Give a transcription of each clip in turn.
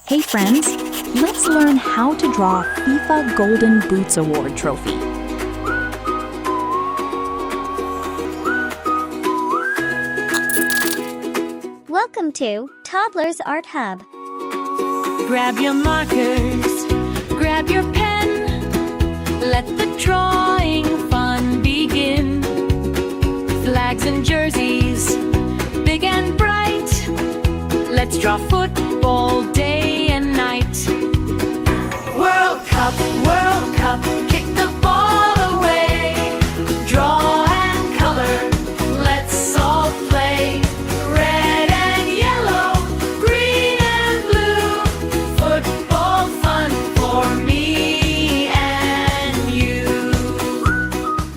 Hey friends, let's learn how to draw a FIFA Golden Boots Award trophy. Welcome to Toddlers Art Hub. Grab your markers, grab your pen, let the drawing fun begin. Flags and jerseys, big and bright, let's draw football day and night. World Cup, kick the ball away. Draw and color, let's all play. Red and yellow, green and blue, football fun for me and you.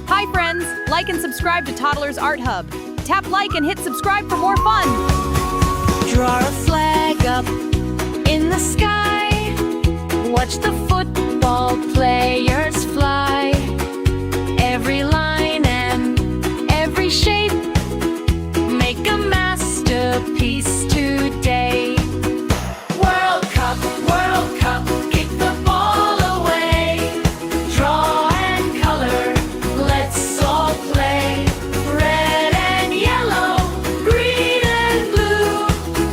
Hi friends, like and subscribe to Toddlers Art Hub. Tap like and hit subscribe for more fun. Draw a flag up in the sky. Watch the football players fly. Every line and every shape, make a masterpiece today. World Cup, kick the ball away. Draw and color, let's all play. Red and yellow, green and blue,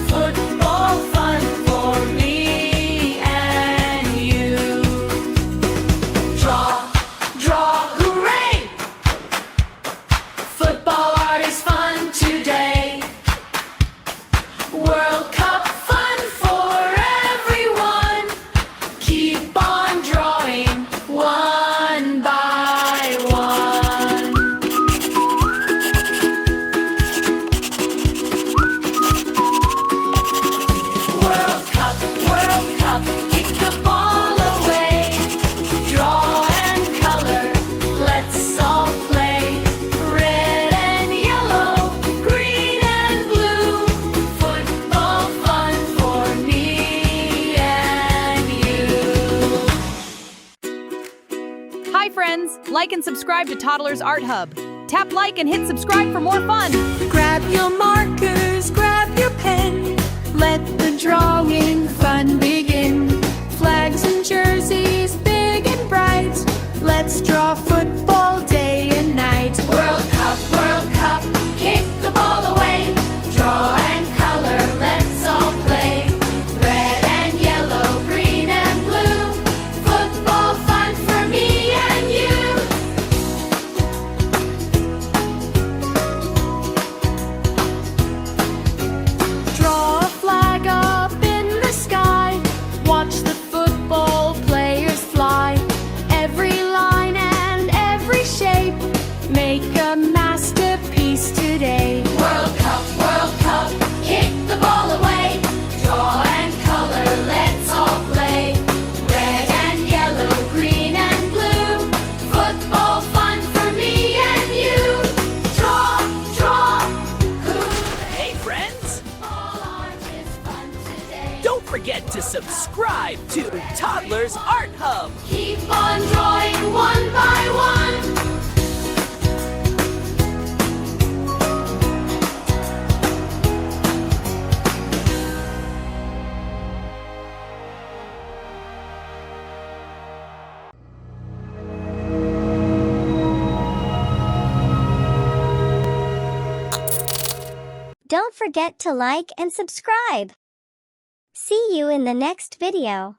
football fun for me and you. Draw, hooray! Football art is fun today. World Cup fun for everyone. Keep on drawing one by one. World Cup, kick the ball away. Draw and color, let's all play. Red and yellow, green and blue, football fun for me and you. Hi friends, like and subscribe to Toddlers Art Hub. Tap like and hit subscribe for more fun. Grab your markers, grab your pen, let the drawing fun begin. Flags and jerseys, big and bright, let's draw football day and night. World Cup, kick the ball away. Draw and color, let's all play. Red and yellow, green and blue, football fun for me and you. Draw a flag up in the sky. Watch the football players fly. Every line and every shape, make a masterpiece today. World Cup, kick the ball away. Draw and color, let's all play. Red and yellow, green and blue, football fun for me and you. Draw, Hey friends, football art is fun today. don't forget to subscribe to Toddlers Art Hub. Keep on drawing one by one. Don't forget to like and subscribe. See you in the next video.